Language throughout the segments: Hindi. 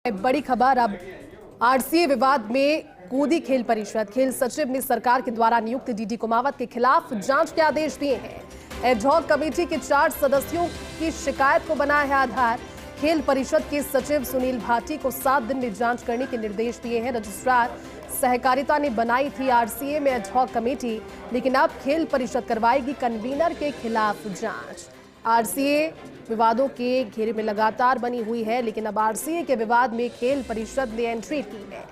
बड़ी खबर अब आरसीए विवाद में कूदी खेल परिषद। खेल सचिव ने सरकार के द्वारा नियुक्त डीडी कुमावत के खिलाफ जांच के आदेश दिए हैं। एडहॉक कमेटी के 4 सदस्यों की शिकायत को बनाया है आधार। खेल परिषद के सचिव सुनील भाटी को 7 दिन में जांच करने के निर्देश दिए हैं। रजिस्ट्रार सहकारिता ने बनाई थी आरसीए में एडहॉक कमेटी, लेकिन अब खेल परिषद करवाएगी कन्वीनर के खिलाफ जांच। आरसीए विवादों के घेरे में लगातार बनी हुई है, लेकिन अब आरसीए के विवाद में खेल परिषद ने एंट्री की है।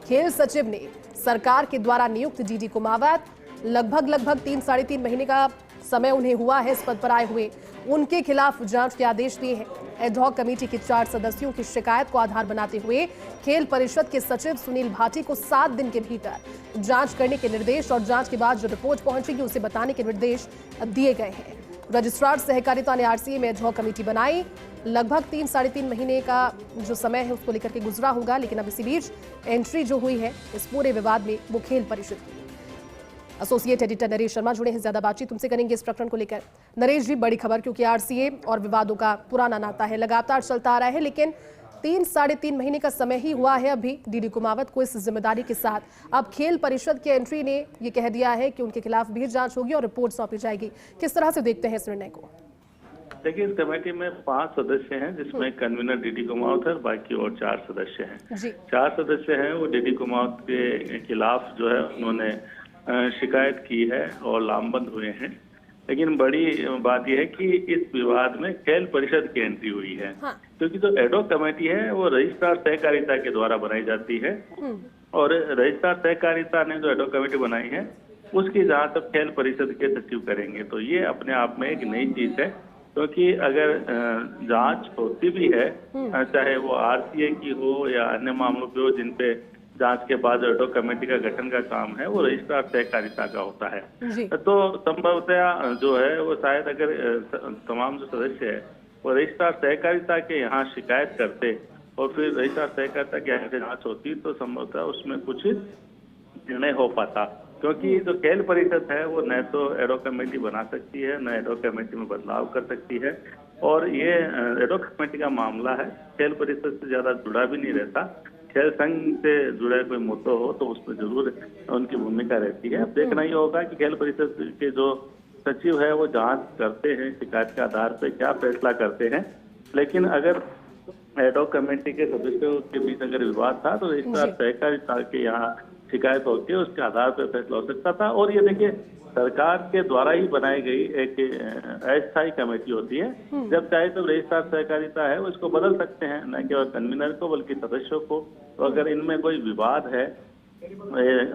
खेल सचिव ने सरकार के द्वारा नियुक्त डीडी कुमावत लगभग 3-3.5 महीने का समय उन्हें हुआ है इस पद पर आए हुए, उनके खिलाफ जांच के आदेश दिए हैं। एडहॉक कमेटी के 4 सदस्यों की शिकायत को आधार बनाते हुए खेल परिषद के सचिव सुनील भाटी को 7 दिन के भीतर जांच करने के निर्देश और जांच के बाद जो रिपोर्ट पहुंचेगी उसे बताने के निर्देश दिए गए हैं। रजिस्ट्रार सहकारिता ने आरसीए में एडहॉक कमेटी बनाई। लगभग 3-3.5 महीने का जो समय है उसको लेकर के गुजरा होगा, लेकिन अब इसी बीच एंट्री जो हुई है इस पूरे विवाद में वो खेल परिषद की। एसोसिएट एडिटर नरेश शर्मा जुड़े हैं, ज्यादा बातचीत तुमसे करेंगे इस प्रकरण को लेकर। नरेश जी, बड़ी खबर, क्योंकि आरसीए और विवादों का पुराना नाता है, लगातार चलता आ रहा है, लेकिन 3-3.5 महीने का समय ही हुआ है अभी डीडी कुमावत को इस जिम्मेदारी के साथ। अब खेल परिषद के एंट्री ने ये कह दिया है कि उनके खिलाफ भी जांच होगी और रिपोर्ट सौंपी जाएगी। किस तरह से देखते हैं इस निर्णय को? देखिए, इस कमेटी में 5 सदस्य हैं, जिसमें कन्वीनर डीडी कुमावत है, बाकी और 4 सदस्य हैं। 4 सदस्य हैं वो डीडी कुमावत के खिलाफ जो है उन्होंने शिकायत की है और लामबंद हुए हैं। लेकिन बड़ी बात यह है कि इस विवाद में खेल परिषद की एंट्री हुई है। हाँ। क्योंकि जो एडहॉक कमेटी है वो रजिस्ट्रार सहकारिता के द्वारा बनाई जाती है और रजिस्ट्रार सहकारिता ने जो एडहॉक कमेटी बनाई है उसकी जांच अब खेल परिषद के सचिव करेंगे। तो ये अपने आप में एक नई चीज है, क्योंकि अगर जांच होती भी है, चाहे वो आरसीए की हो या अन्य मामलों पे हो जिनपे जांच के बाद एडहॉक कमेटी का गठन का काम है वो रजिस्ट्रार सहकारिता का होता है। तो संभवतः जो है वो शायद अगर तमाम जो सदस्य है वो रजिस्ट्रार सहकारिता के यहाँ शिकायत करते और फिर रजिस्ट्रार सहकारिता की यहाँ से जांच होती तो संभवतः उसमें कुछ निर्णय हो पाता। क्योंकि जो खेल परिषद है वो न तो एडहॉक कमेटी बना सकती है, न एडहॉक कमेटी में बदलाव कर सकती है, और ये एडहॉक कमेटी का मामला है, खेल परिषद से ज्यादा जुड़ा भी नहीं रहता। खेल संघ से जुड़ा कोई मुद्दा हो तो उसमें जरूर उनकी भूमिका रहती है। अब देखना ही होगा कि खेल परिषद के जो सचिव है वो जांच करते हैं, शिकायत के आधार पर क्या फैसला करते हैं। लेकिन अगर एडहॉक कमेटी के सदस्यों के बीच अगर विवाद था तो रजिस्ट्रार सहकारिता के यहाँ शिकायत होती है, उसके आधार पर फैसला हो सकता था। और ये देखिए, सरकार के द्वारा ही बनाई गई एक अस्थायी कमेटी होती है, जब चाहे तब रजिस्ट्रार सहकारिता है वो इसको बदल सकते हैं, न केवल कन्वीनर को बल्कि सदस्यों को। तो अगर इनमें कोई विवाद है,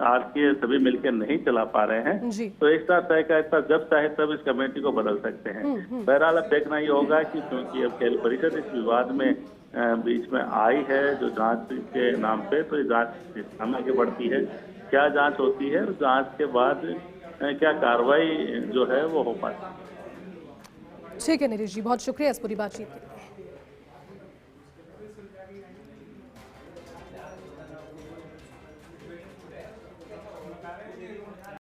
आरसीए सभी मिलकर नहीं चला पा रहे हैं, तो रजिस्ट्रार सहकारिता जब चाहे तब इस कमेटी को बदल सकते हैं। बहरहाल अब देखना ही होगा कि क्योंकि अब खेल परिषद इस विवाद में बीच में आई है जो जांच के नाम पे, तो जांच आगे बढ़ती है, क्या जांच होती है, जांच के बाद क्या कार्रवाई जो है वो हो पाती है। ठीक है नरेश जी, बहुत शुक्रिया इस पूरी बातचीत के लिए।